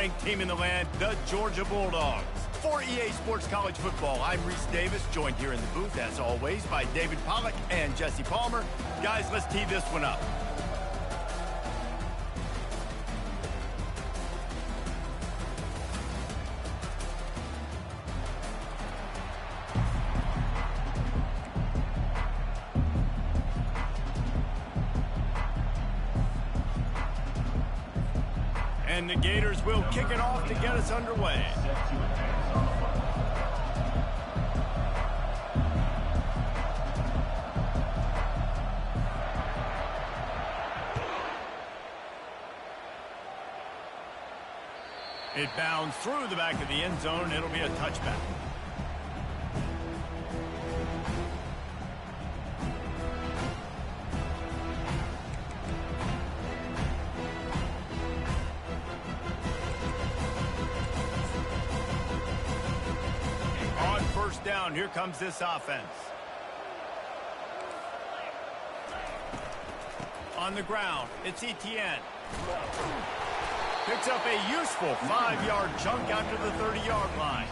ranked team in the land, the Georgia Bulldogs. For EA Sports College Football, I'm Reese Davis, joined here in the booth, as always, by David Pollack and Jesse Palmer. Guys, let's tee this one up. And the Gators will kick it off to get us underway. It bounds through the back of the end zone. It'll be a touchback. On first down, here comes this offense. On the ground, it's Etienne. Picks up a useful 5-yard chunk out to the 30-yard line.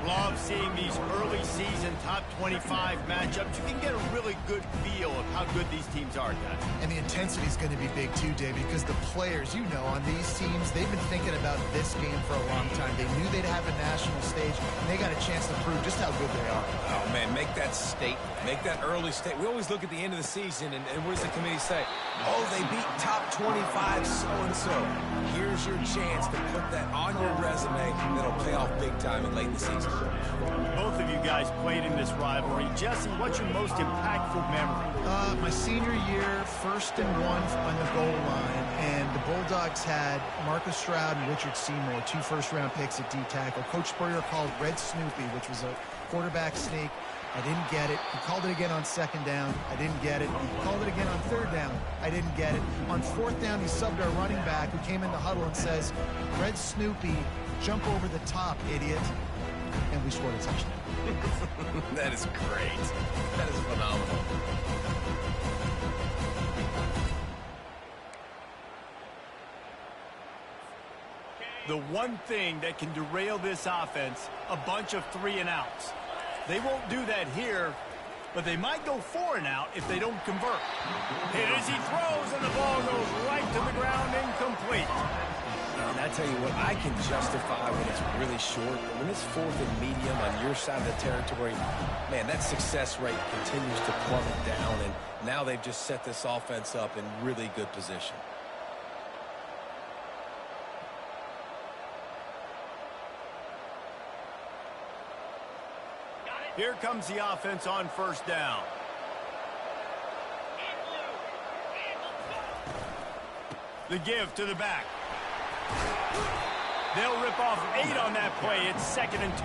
Love seeing these early season top 25 matchups. You can get a really good feel of how good these teams are, guys. And the intensity is going to be big too, David, because the players, you know, on these teams, they've been thinking about this game for a long time. They knew they'd have a national stage, and they got a chance to prove just how good they are. Oh, man, make that statement. Make that early statement. We always look at the end of the season, and what does the committee say? Oh, they beat top 25 so-and-so. Here's your chance to put that on your resume that'll pay off big time and late in the season. Both of you guys played in this rivalry. Jesse, what's your most impactful memory? My senior year, 1st and 1 on the goal line, and the Bulldogs had Marcus Stroud and Richard Seymour, 2 first-round picks at D-tackle. Coach Spurrier called Red Snoopy, which was a quarterback sneak. I didn't get it. He called it again on 2nd down. I didn't get it. He called it again on 3rd down. I didn't get it. On 4th down, he subbed our running back who came in the huddle and says, Red Snoopy, jump over the top, idiot. And we scored a touchdown. That is great. That is phenomenal. The one thing that can derail this offense, a bunch of 3-and-outs. They won't do that here, but they might go 4-and-out if they don't convert. Hit as he throws, and the ball goes right to the ground, incomplete. And I tell you what, I can justify when it's really short, but when it's 4th and medium on your side of the territory, man, that success rate continues to plummet down, and now they've just set this offense up in really good position. Here comes the offense on 1st down. The give to the back. They'll rip off 8 on that play. It's 2nd and 2.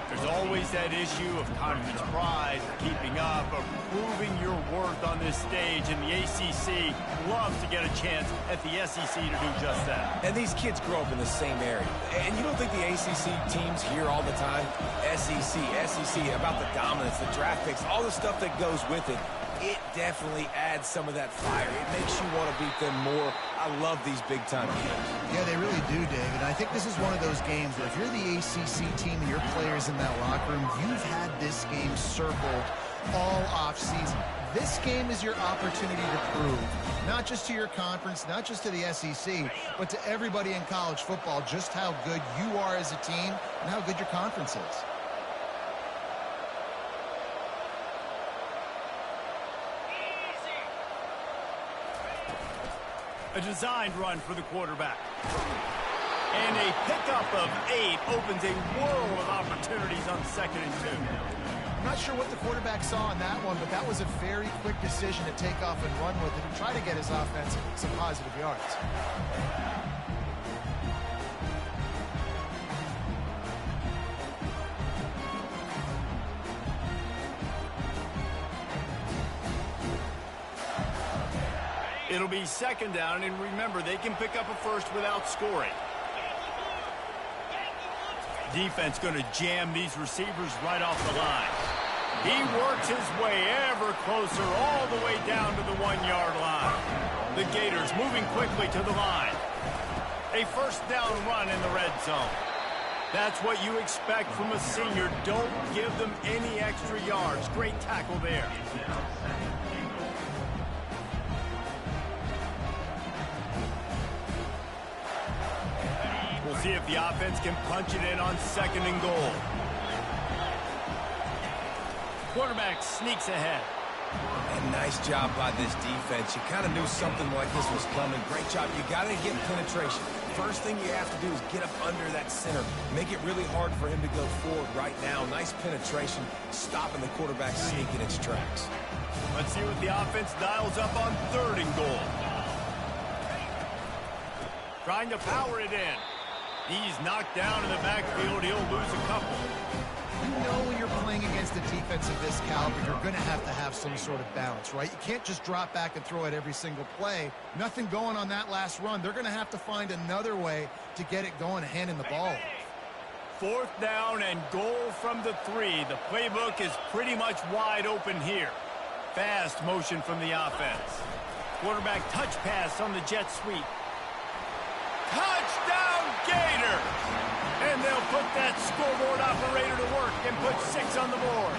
There's always that issue of confidence pride, keeping up, of proving your worth on this stage, and the ACC loves to get a chance at the SEC to do just that. And these kids grow up in the same area. And you don't think the ACC teams hear all the time, SEC, about the dominance, the draft picks, all the stuff that goes with it. It definitely adds some of that fire. It makes you want to beat them more. I love these big-time games. Yeah, they really do, David. I think this is one of those games where if you're the ACC team and your players in that locker room, you've had this game circled all offseason. This game is your opportunity to prove, not just to your conference, not just to the SEC, but to everybody in college football, just how good you are as a team and how good your conference is. A designed run for the quarterback. And a pickup of 8 opens a world of opportunities on 2nd and 2. I'm not sure what the quarterback saw on that one, but that was a very quick decision to take off and run with it and try to get his offense some positive yards. It'll be 2nd down, and remember, they can pick up a first without scoring. Defense going to jam these receivers right off the line. He works his way ever closer all the way down to the 1-yard line. The Gators moving quickly to the line. A first down run in the red zone. That's what you expect from a senior. Don't give them any extra yards. Great tackle there. We'll see if the offense can punch it in on 2nd and goal. Quarterback sneaks ahead. And nice job by this defense. You kind of knew something like this was coming. Great job. You got to get penetration. First thing you have to do is get up under that center. Make it really hard for him to go forward right now. Nice penetration, stopping the quarterback sneak in its tracks. Let's see what the offense dials up on 3rd and goal. Trying to power it in. He's knocked down in the backfield. He'll lose a couple. You know when you're playing against a defense of this caliber, you're going to have some sort of balance, right? You can't just drop back and throw it every single play. Nothing going on that last run. They're going to have to find another way to get it going and handing the ball. 4th down and goal from the 3. The playbook is pretty much wide open here. Fast motion from the offense. Quarterback touch pass on the jet sweep. Touchdown, Gators! And they'll put that scoreboard operator to work and put 6 on the board.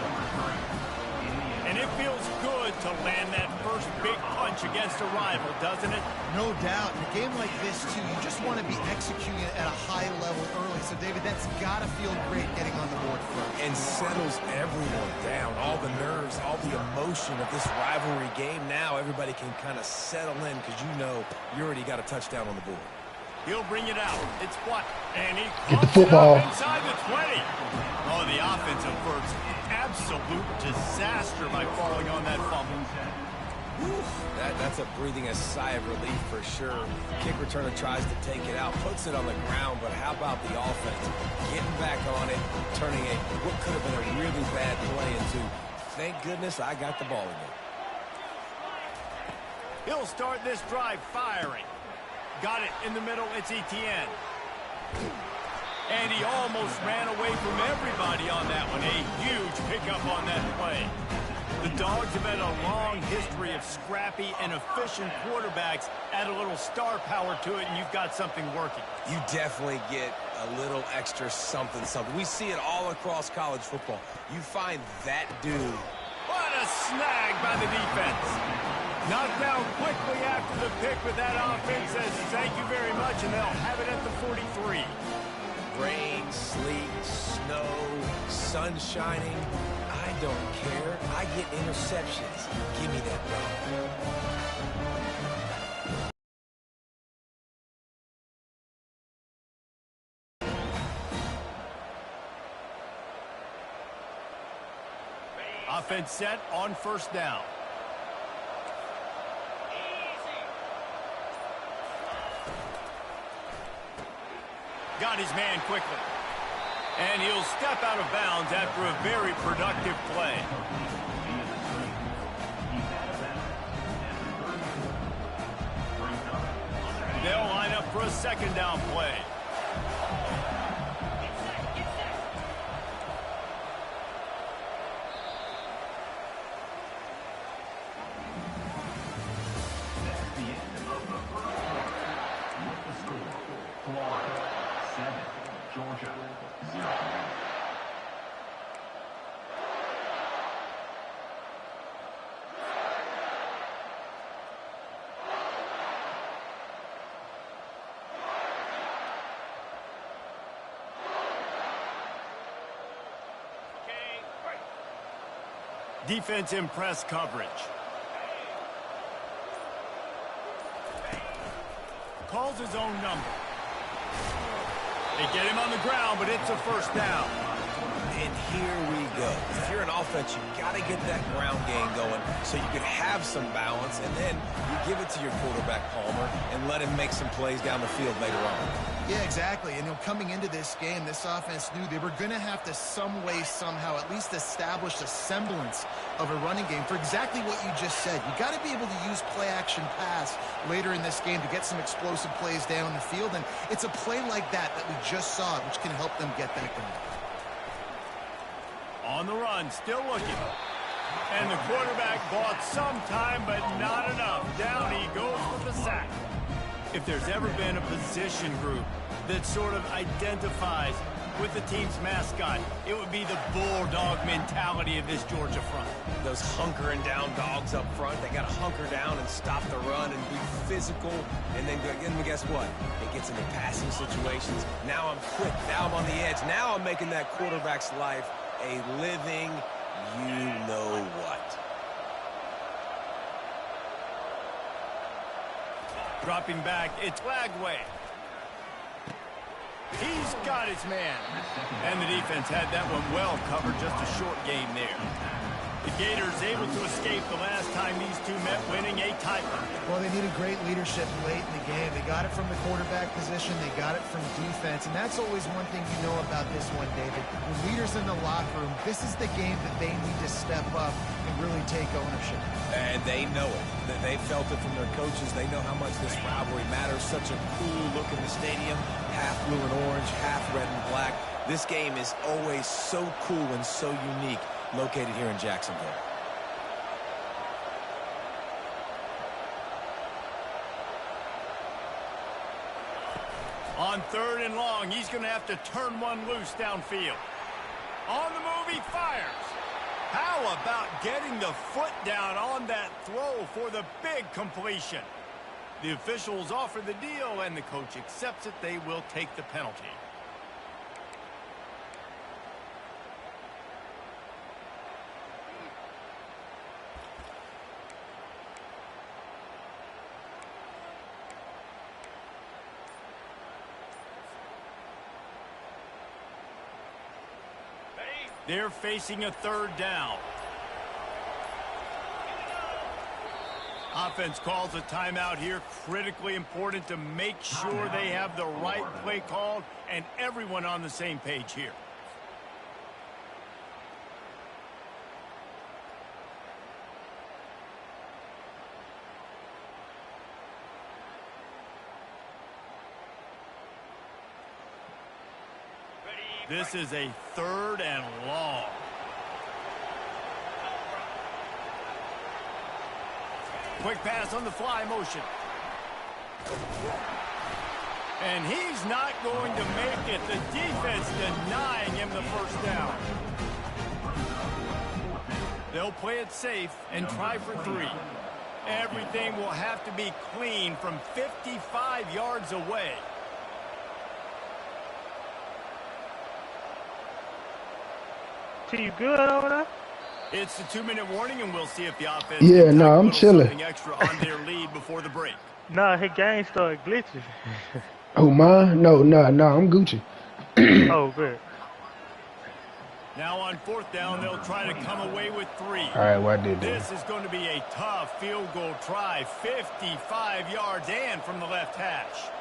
And it feels good to land that first big punch against a rival, doesn't it? No doubt. In a game like this, too, you just want to be executing it at a high level early. So, David, that's got to feel great getting on the board first. And settles everyone down. All the nerves, all the emotion of this rivalry game. Now everybody can kind of settle in because you know you already got a touchdown on the board. He'll bring it out. It's what? And he Get the football inside the 20. Oh, the offense averts absolute disaster by falling on that fumble. That's a breathing a sigh of relief for sure. Kick returner tries to take it out, puts it on the ground, but how about the offense? Getting back on it, turning what could have been a really bad play into, thank goodness I got the ball again. He'll start this drive firing. Got it in the middle. It's Etienne. And he almost ran away from everybody on that one. A huge pickup on that play. The Dogs have had a long history of scrappy and efficient quarterbacks. Add a little star power to it, and you've got something working. You definitely get a little extra something. We see it all across college football. You find that dude. What a snag by the defense. Knocked down quickly after the pick, but that offense says thank you very much, and they'll have it at the 43. Rain, sleet, snow, sun shining. I don't care. I get interceptions. Give me that ball. Offense set on 1st down. Got his man quickly. And he'll step out of bounds after a very productive play. They'll line up for a 2nd down play. Defense in press coverage. Calls his own number. They get him on the ground, but it's a 1st down. And here we go. If you're an offense, you got to get that ground game going so you can have some balance, and then you give it to your quarterback, Palmer, and let him make some plays down the field later on. Yeah, exactly. And coming into this game, this offense knew they were going to have to some way, somehow, at least establish a semblance of a running game for exactly what you just said. You got to be able to use play-action pass later in this game to get some explosive plays down the field, and it's a play like that we just saw, which can help them get that going. On the run, still looking. And the quarterback bought some time, but not enough. Down he goes with the sack. If there's ever been a position group that sort of identifies with the team's mascot, it would be the bulldog mentality of this Georgia front. Those hunkering down dogs up front, they got to hunker down and stop the run and be physical. And then guess what? It gets into passing situations. Now I'm quick. Now I'm on the edge. Now I'm making that quarterback's life a living you-know-what. Dropping back, it's Lagway. He's got his man. And the defense had that one well covered, just a short game there. The Gators able to escape the last time these two met, winning a title. Well, they needed great leadership late in the game. They got it from the quarterback position. They got it from defense. And that's always one thing you know about this one, David. The leaders in the locker room, this is the game that they need to step up and really take ownership. And they know it. They felt it from their coaches. They know how much this rivalry matters. Such a cool look in the stadium. Half blue and orange, half red and black. This game is always so cool and so unique, located here in Jacksonville. On 3rd and long, he's going to have to turn one loose downfield. On the move, he fires. How about getting the foot down on that throw for the big completion? The officials offer the deal, and the coach accepts it. They will take the penalty. They're facing a 3rd down. Offense calls a timeout here. Critically important to make sure they have the right play called and everyone on the same page here. This is a 3rd and long. Quick pass on the fly motion. And he's not going to make it. The defense denying him the 1st down. They'll play it safe and try for 3. Everything will have to be clean from 55 yards away. So you good over there? It's the 2-minute warning, and we'll see if the offense I'm chilling. something extra on their lead before the break. Nah, his game started glitching. Oh, mine? No, I'm Gucci. Oh, good. Now on 4th down, they'll try to come away with 3. All right, well, I did that. This is going to be a tough field goal try. 55 yards and from the left hash.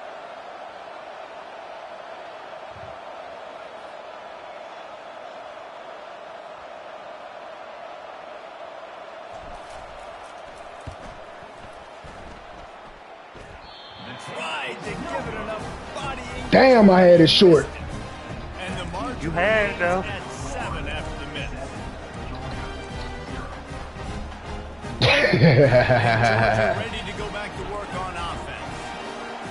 Tried to give it enough body. Damn, I had it short. And the margin You had it, though. at 7 after the miss. Georgia ready to go back to work on offense.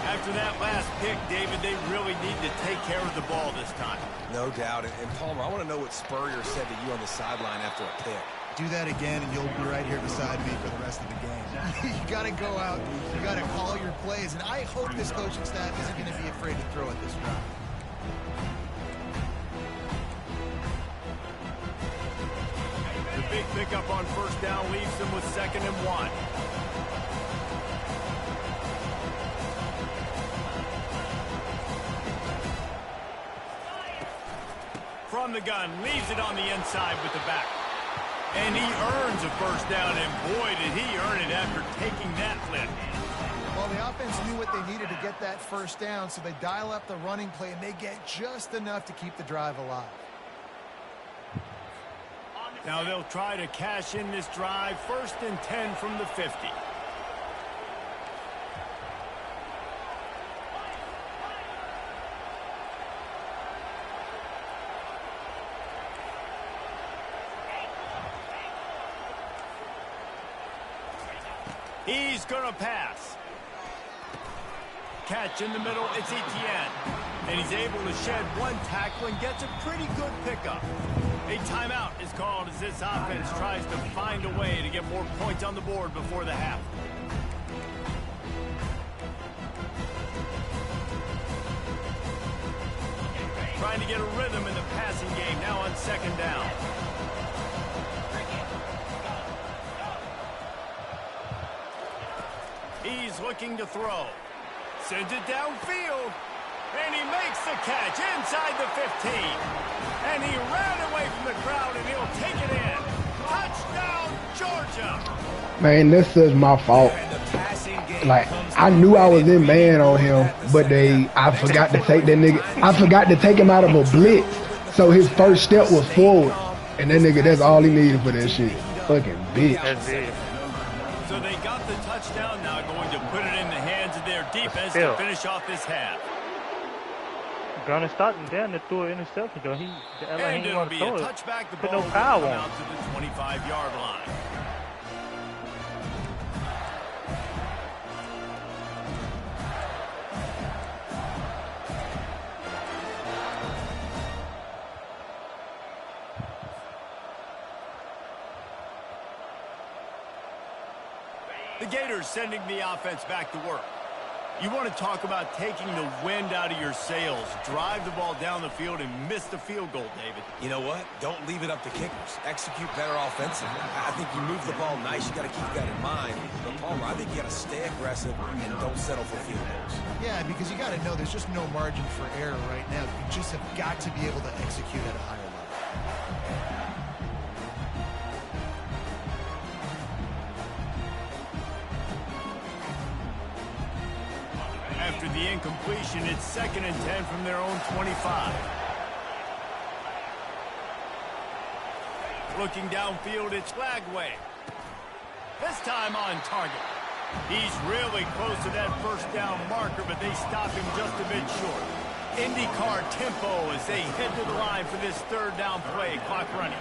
After that last pick, David, they really need to take care of the ball this time. No doubt. And Palmer, I want to know what Spurrier said to you on the sideline after a pick. Do that again, and you'll be right here beside me for the rest of the game. You got to go out. You got to call your plays. And I hope this coaching staff isn't going to be afraid to throw at this drive. The big pickup on 1st down leaves them with 2nd and 1. From the gun, leaves it on the inside with the back. And he earns a 1st down, and boy, did he earn it after taking that flip. Well, the offense knew what they needed to get that 1st down, so they dial up the running play, and they get just enough to keep the drive alive. Now they'll try to cash in this drive. 1st and 10 from the 50. He's going to pass. Catch in the middle, it's Etienne. And he's able to shed one tackle and gets a pretty good pickup. A timeout is called as this offense tries to find a way to get more points on the board before the half. Trying to get a rhythm in the passing game now on second down. He's looking to throw. Sends it downfield. And he makes the catch inside the 15. And he ran away from the crowd, and he'll take it in. Touchdown, Georgia. Man, this is my fault. Like, I knew I was in man on him, but I forgot to take that nigga. I forgot to take him out of a blitz. So his first step was forward. And that nigga, that's all he needed for that shit. Fucking bitch. That's it. So they got the touchdown now, going to put it in the hands of their defense to finish off this half. Gonna start him down to throw an interception, though. And it'll be a touchback. The ball will come out to the 25-yard line. The Gators sending the offense back to work. You want to talk about taking the wind out of your sails. Drive the ball down the field and miss the field goal, David. You know what? Don't leave it up to kickers. Execute better offensively. I think you move the ball nice. You got to keep that in mind. But, Palmer, I think you got to stay aggressive and don't settle for field goals. Yeah, because you got to know there's just no margin for error right now. You just have got to be able to execute at a higher level. After the incompletion, it's 2nd and 10 from their own 25. Looking downfield, it's Lagway. This time on target. He's really close to that first down marker, but they stop him just a bit short. IndyCar tempo as they head to the line for this 3rd down play. Clock running.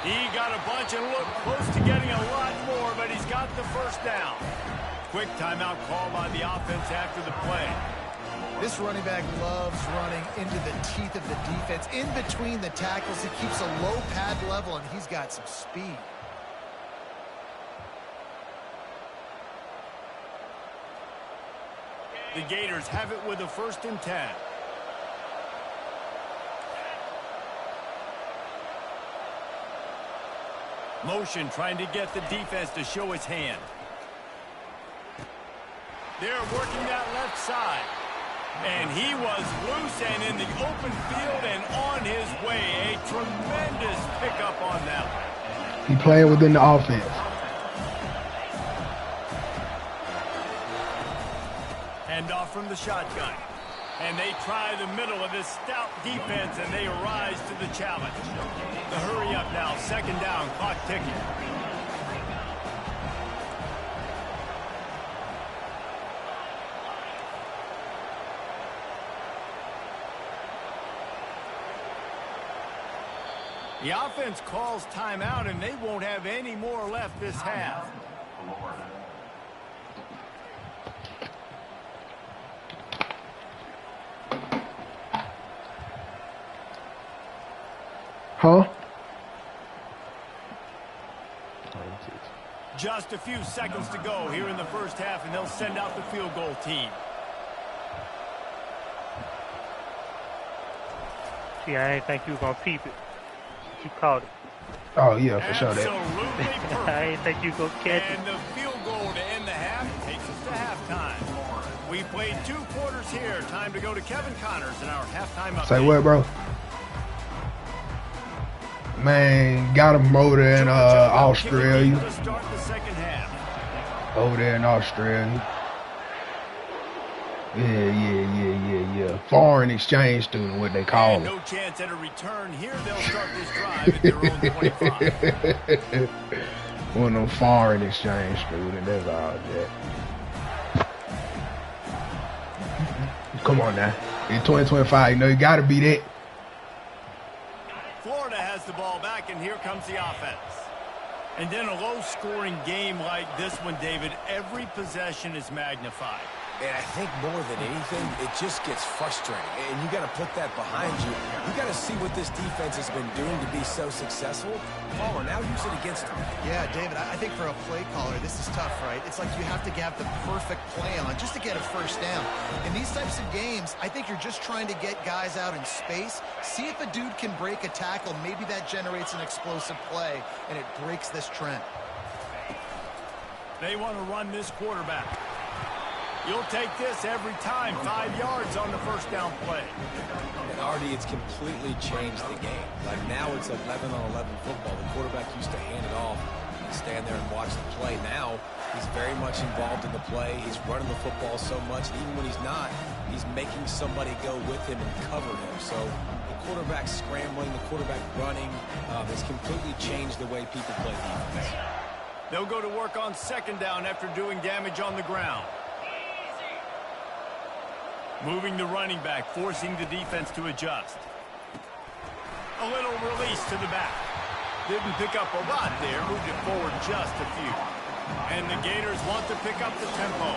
He got a bunch and looked close to getting a lot more, but he's got the first down. Quick timeout call by the offense after the play. This running back loves running into the teeth of the defense. In between the tackles, he keeps a low pad level, and he's got some speed. The Gators have it with a 1st and 10. Motion trying to get the defense to show its hand. They're working that left side. And he was loose and in the open field and on his way. A tremendous pickup on that one. He playing within the offense. Hand off from the shotgun. And they try the middle of this stout defense, and they rise to the challenge. The hurry up now, 2nd down, clock ticking. The offense calls timeout, and they won't have any more left this half. Huh? Just a few seconds to go here in the first half, and they'll send out the field goal team. See, I didn't think you were going to peep it. You caught it. Oh, yeah, for sure. Absolutely perfect. I didn't think you were going to catch it. And the field goal to end the half takes us to halftime. We played 2 quarters here. Time to go to Kevin Connors in our halftime update. Say what, bro? Man, got him over there in Australia. To start the second half. Over there in Australia. Yeah. Foreign exchange student, what they call And them. no chance at a return here. They'll start this drive at their own 25. One of them foreign exchange students, that's all that. Come on now. In 2025, you know you gotta be that. Florida has the ball back, and here comes the offense. And then a low-scoring game like this one, David, every possession is magnified. And I think more than anything, it just gets frustrating. And you got to put that behind you. You got to see what this defense has been doing to be so successful. Palmer, now use it against them. Yeah, David, I think for a play caller, this is tough, right? It's like you have to have the perfect play on just to get a first down. In these types of games, I think you're just trying to get guys out in space, see if a dude can break a tackle. Maybe that generates an explosive play, and it breaks this trend. They want to run this quarterback. You'll take this every time. 5 yards on the first down play. And Artie, it's completely changed the game. Like now it's 11-on-11 football. The quarterback used to hand it off and stand there and watch the play. Now he's very much involved in the play. He's running the football so much. And even when he's not, he's making somebody go with him and cover him. So the quarterback scrambling, the quarterback running has completely changed the way people play defense. They'll go to work on second down after doing damage on the ground. Moving the running back, forcing the defense to adjust. A little release to the back. Didn't pick up a lot there, moved it forward just a few. And the Gators want to pick up the tempo.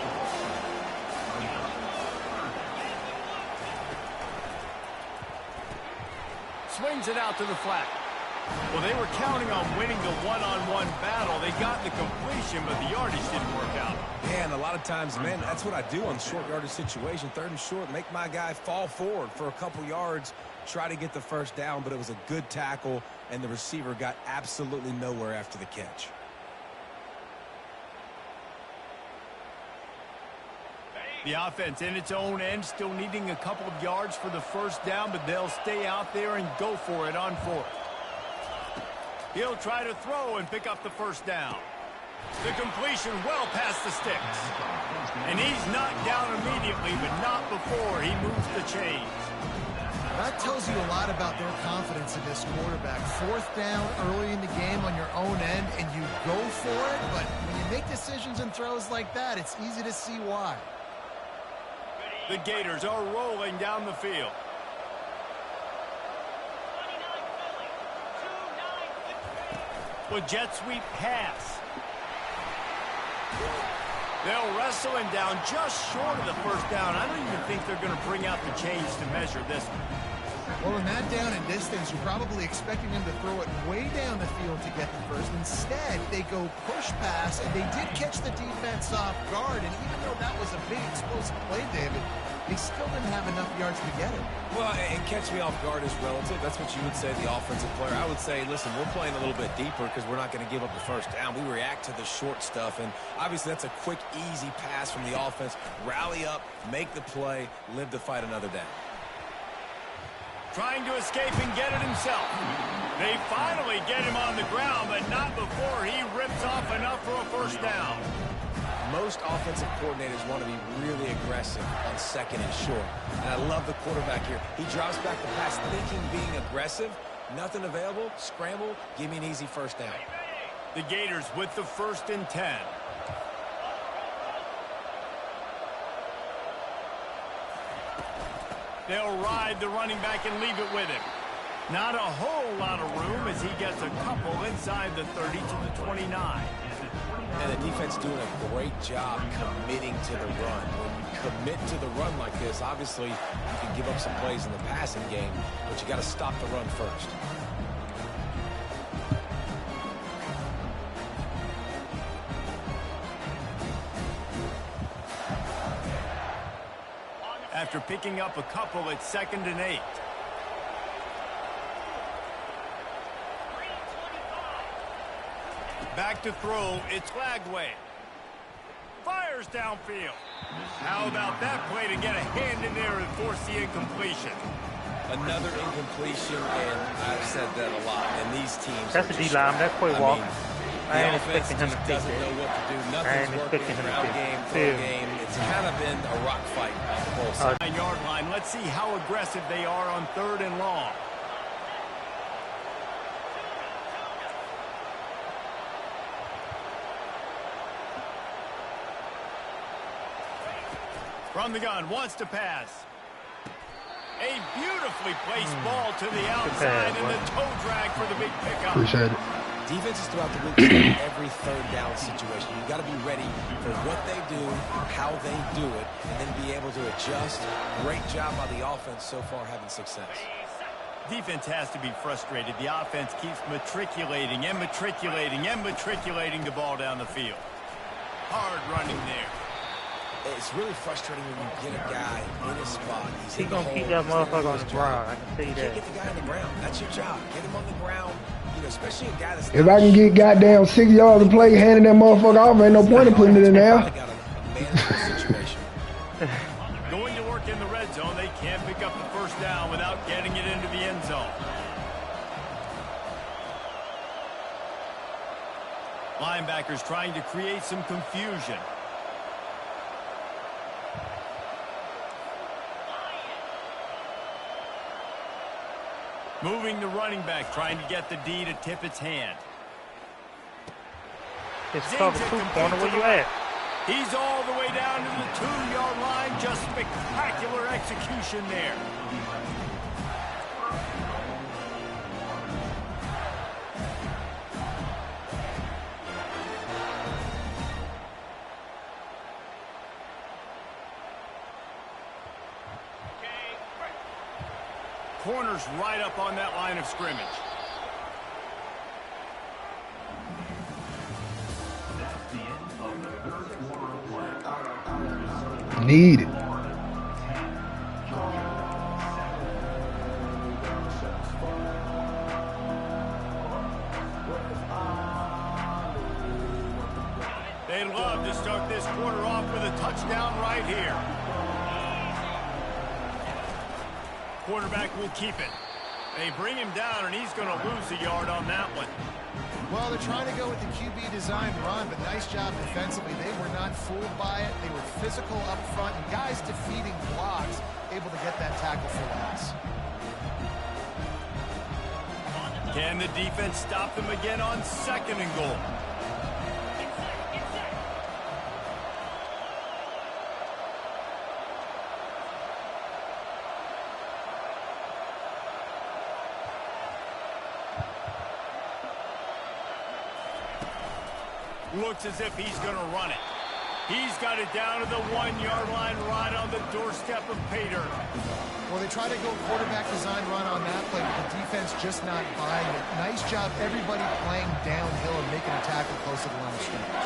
Swings it out to the flat. Well, they were counting on winning the one-on-one battle. They got the completion, but the yardage didn't work out. Yeah, and a lot of times, man, that's what I do on short yardage situation. Third and short, make my guy fall forward for a couple yards, try to get the first down, but it was a good tackle, and the receiver got absolutely nowhere after the catch. The offense in its own end, still needing a couple of yards for the first down, but they'll stay out there and go for it on fourth. He'll try to throw and pick up the first down. The completion well past the sticks. And he's knocked down immediately, but not before he moves the chains. That tells you a lot about their confidence in this quarterback. Fourth down early in the game on your own end, and you go for it, but when you make decisions and throws like that, it's easy to see why. The Gators are rolling down the field. With jet sweep pass. They'll wrestle him down just short of the first down. I don't even think they're going to bring out the chains to measure this one. Well, in that down and distance, you're probably expecting them to throw it way down the field to get the first. Instead, they go push pass, and they did catch the defense off guard. And even though that was a big explosive play, David, they still didn't have enough yards to get it. Well, and catch me off guard is relative. That's what you would say, the offensive player. I would say, listen, we're playing a little bit deeper because we're not going to give up the first down. We react to the short stuff, and obviously that's a quick, easy pass from the offense. Rally up, make the play, live to fight another down. Trying to escape and get it himself. They finally get him on the ground, but not before he rips off enough for a first down. Most offensive coordinators want to be really aggressive on second and short. And I love the quarterback here. He drops back the pass thinking being aggressive. Nothing available. Scramble. Give me an easy first down. The Gators with the 1st and 10. They'll ride the running back and leave it with him. Not a whole lot of room as he gets a couple inside the 30 to the 29. And the defense doing a great job committing to the run. When you commit to the run like this, obviously you can give up some plays in the passing game, but you got to stop the run first. After picking up a couple, it's 2nd and 8. Back to throw, it's Flagway. Fires downfield. How about that play to get a hand in there and force the incompletion? Another incompletion, and I've said that a lot. And these teams, that's a D-line. That's quite walk. I ain't expecting him to take it. Know what to do. Nothing's working. Ground game, throw game. It's kind of been a rock fight on the both sides. 9-yard line. Let's see how aggressive they are on 3rd and long. From the gun, wants to pass. A beautifully placed ball to the outside and the toe drag for the big pickup. Appreciate it. Defenses throughout the league in every third down situation. You've got to be ready for what they do, how they do it, and then be able to adjust. Great job by the offense so far having success. Defense has to be frustrated. The offense keeps matriculating and matriculating and matriculating the ball down the field. Hard running there. It's really frustrating when you get a guy in a spot. He's going to keep that motherfucker on the ground. I can see that. You can't get the guy on the ground. That's your job. Get him on the ground. You know, especially a guy that's... If I can get goddamn 6 yards of play, handing that motherfucker off, ain't no point in putting it in there. Going to work in the red zone, they can't pick up the first down without getting it into the end zone. Linebackers trying to create some confusion. Moving the running back, trying to get the D to tip its hand. It's cover 2 corner, where you at? He's all the way down to the 2-yard line. Just spectacular execution there. Corners right up on that line of scrimmage. Need it. They'd love to start this quarter off with a touchdown right here. Quarterback will keep it. They bring him down, and he's going to lose a yard on that one. Well, they're trying to go with the QB design run, but nice job defensively. They were not fooled by it. They were physical up front, and guys defeating blocks, able to get that tackle for loss. Can the defense stop them again on 2nd and goal? Looks as if he's going to run it. He's got it down to the 1-yard line right on the doorstep of Pater. Well, they try to go quarterback design run on that play, but the defense just not buying it. Nice job, everybody playing downhill and making a tackle close to the line of scrimmage.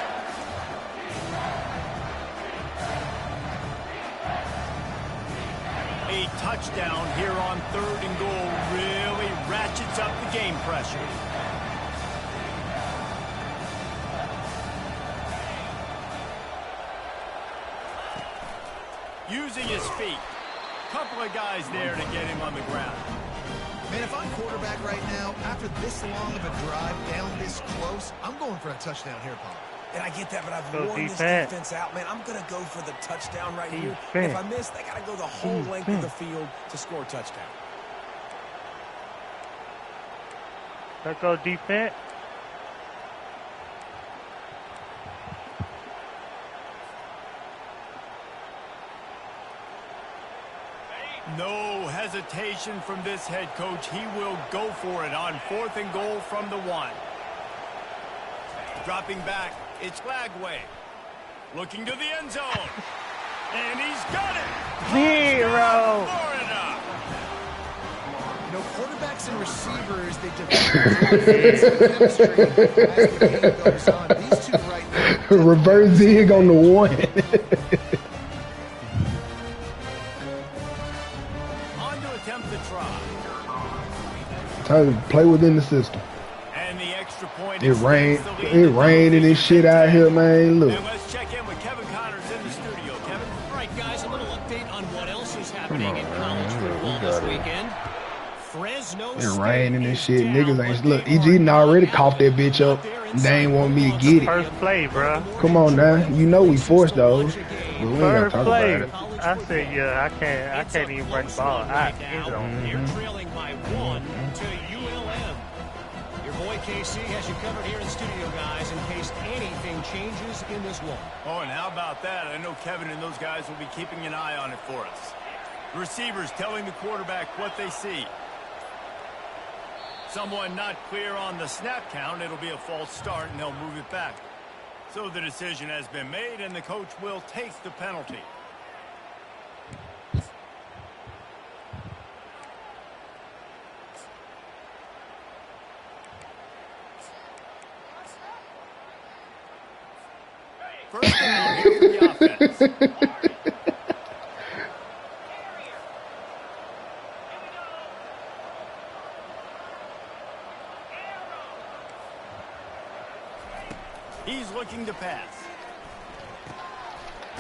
A touchdown here on 3rd and goal really ratchets up the game pressure. Using his feet. Couple of guys there to get him on the ground. Man, if I'm quarterback right now, after this long of a drive down this close, I'm going for a touchdown here, Paul. And I get that, but I've worn this defense out. Man, I'm going to go for the touchdown right here. And if I miss, they got to go the whole length of the field to score a touchdown. Let's go defense. No hesitation from this head coach. He will go for it on 4th and goal from the 1. Dropping back, it's Lagway. Looking to the end zone. And he's got it. 0. Florida. You know, quarterbacks and receivers, they demonstrate as the game goes on. These two right now. Reverse zig on the 1. Time to play within the system. And the extra point. It rained and this shit out here, man. Look. And let's check in with Kevin Connors in the studio. Kevin. All right, guys, a little update on what else is happening in college football this weekend. Fresno It raining and shit. Niggas ain't look. EG already coughed that bitch up. They ain't want me to get it. First play, bro. Come on now. You know we forced those. But we ain't gotta First talk play. about it. I said, yeah, I can't even run the ball. You're trailing by 1 to ULM. Your boy KC has you covered here in studio, guys, in case anything changes in this one. Oh, and how about that? I know Kevin and those guys will be keeping an eye on it for us. Receivers telling the quarterback what they see. Someone not clear on the snap count. It'll be a false start, and they'll move it back. So the decision has been made, and the coach will take the penalty. First down here for the offense. He's looking to pass.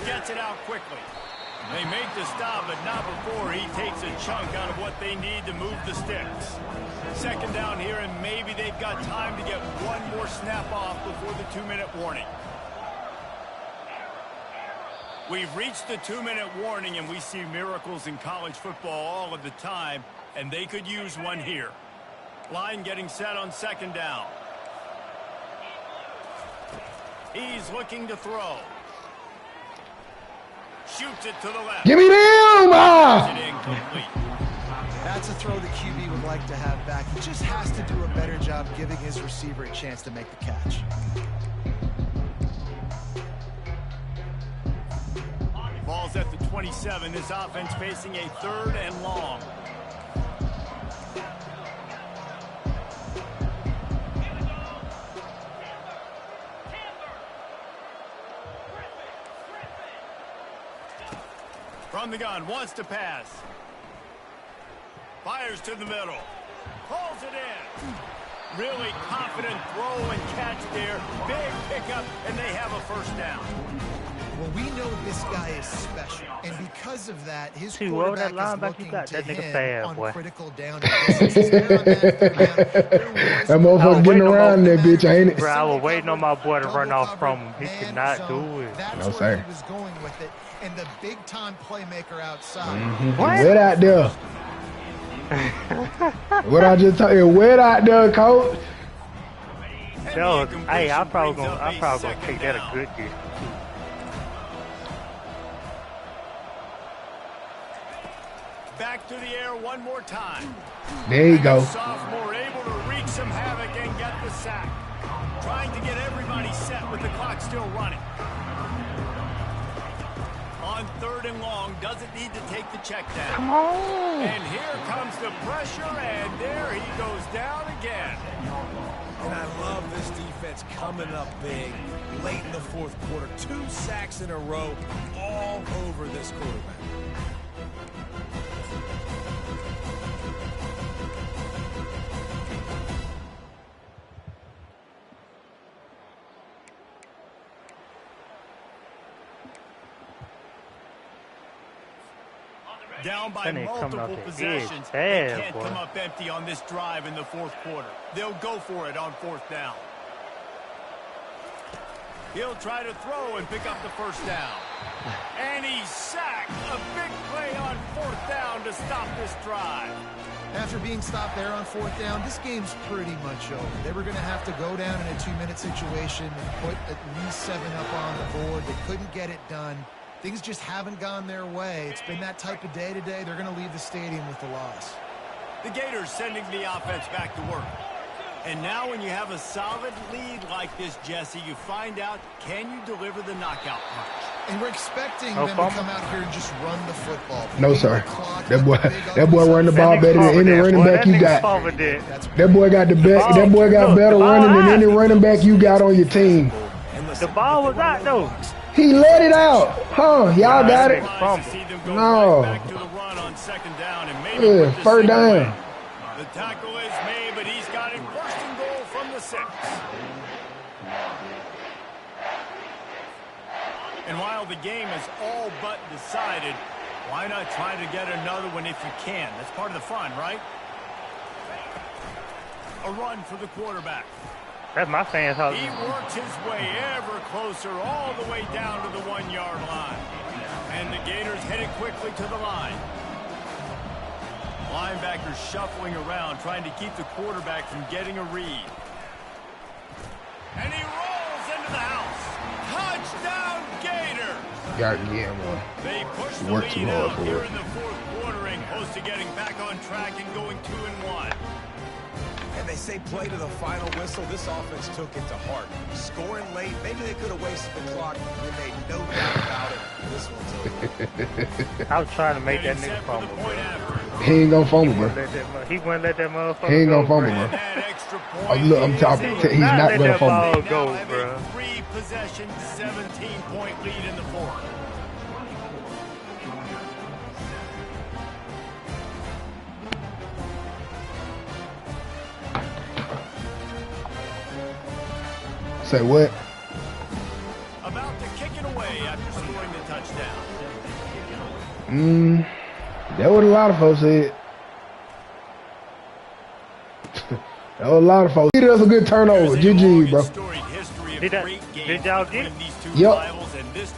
Gets it out quickly. They make the stop, but not before he takes a chunk out of what they need to move the sticks. Second down here, and maybe they've got time to get one more snap off before the 2-minute warning. We've reached the 2-minute warning, and we see miracles in college football all of the time, and they could use one here. Line getting set on second down. He's looking to throw. Shoots it to the left. Give me them! That's a throw the QB would like to have back. He just has to do a better job giving his receiver a chance to make the catch. Ball's at the 27. This offense facing a 3rd and long. From the gun, wants to pass. Fires to the middle. Pulls it in. Really confident throw and catch there. Big pickup, and they have a first down. Well, we know this guy is special, and because of that, his quarterback is looking to him on critical down. That motherfucker getting around that bitch, ain't it? Bro, I was waiting on my boy to run off from him. He could not do it. That's where he was going with it, and the big-time playmaker outside. Wet out there. What I just tell you, wet out there, coach. Yo, hey, I'm probably gonna take that a good year. Back to the air one more time. There you go. Sophomore able to wreak some havoc and get the sack. Trying to get everybody set with the clock still running. On 3rd and long, doesn't need to take the check down. Come on. And here comes the pressure, and there he goes down again. And I love this defense coming up big late in the 4th quarter. 2 sacks in a row all over this quarterback. Down by multiple possessions. They can't come up empty on this drive in the 4th quarter. They'll go for it on 4th down. He'll try to throw and pick up the first down. And he's sacked. A big play on 4th down to stop this drive. After being stopped there on 4th down, this game's pretty much over. They were going to have to go down in a 2-minute situation and put at least 7 up on the board. They couldn't get it done. Things just haven't gone their way. It's been that type of day today. They're going to leave the stadium with the loss. The Gators sending the offense back to work. And now when you have a solid lead like this, Jesse, you find out, can you deliver the knockout punch? And we're expecting them to come out here and just run the football. No, sir. That boy run the ball better than any running back you got. That boy got better running than any running back you got on your team. The ball was out though. He let it out. Huh? Y'all got it? No. Yeah, 3rd down. The tackle is made, but he's got it 1st and goal from the 6. And while the game is all but decided, why not try to get another one if you can? That's part of the fun, right? A run for the quarterback. That's my fans' house. He works his way ever closer all the way down to the 1-yard line. And the Gators headed quickly to the line. Linebackers shuffling around, trying to keep the quarterback from getting a read. And he rolls into the house. Touchdown, Gators! Got it again, boy. They push the lead out here in the 4th quarter and close to getting back on track and going 2-1. And they say play to the final whistle. This offense took it to heart. Scoring late, maybe they could have wasted the clock. They made no doubt about it. This one's over. I was trying to make that nigga fumble, bro. He ain't gonna fumble, bro. He wouldn't let that motherfucker He ain't gonna go, fumble, bro. Oh, look, I'm talking. He's not gonna fumble. Go, bro. 3-possession, 17-point lead in the fourth. Say what? About to kick it away after scoring the touchdown. That what a lot of folks said. That was a lot of folks. He does a good turnover. GG, bro. Did y'all get it? Yep.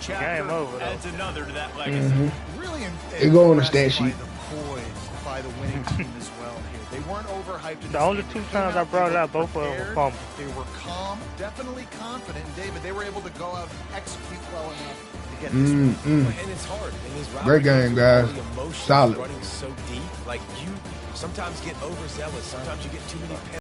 Game over, though. Adds another to that legacy. Really It go on the stat impressed by sheet. the poise by the winning team as well here. They weren't overhyped. In The only two times I brought it out, both of them were fumbles. They were calm, definitely confident. David, they were able to go out and execute well enough to get this win. And it's hard. In this round, Great game, guys. the emotions Solid. running so deep. Like, you sometimes get overzealous. Sometimes you get too many penalties.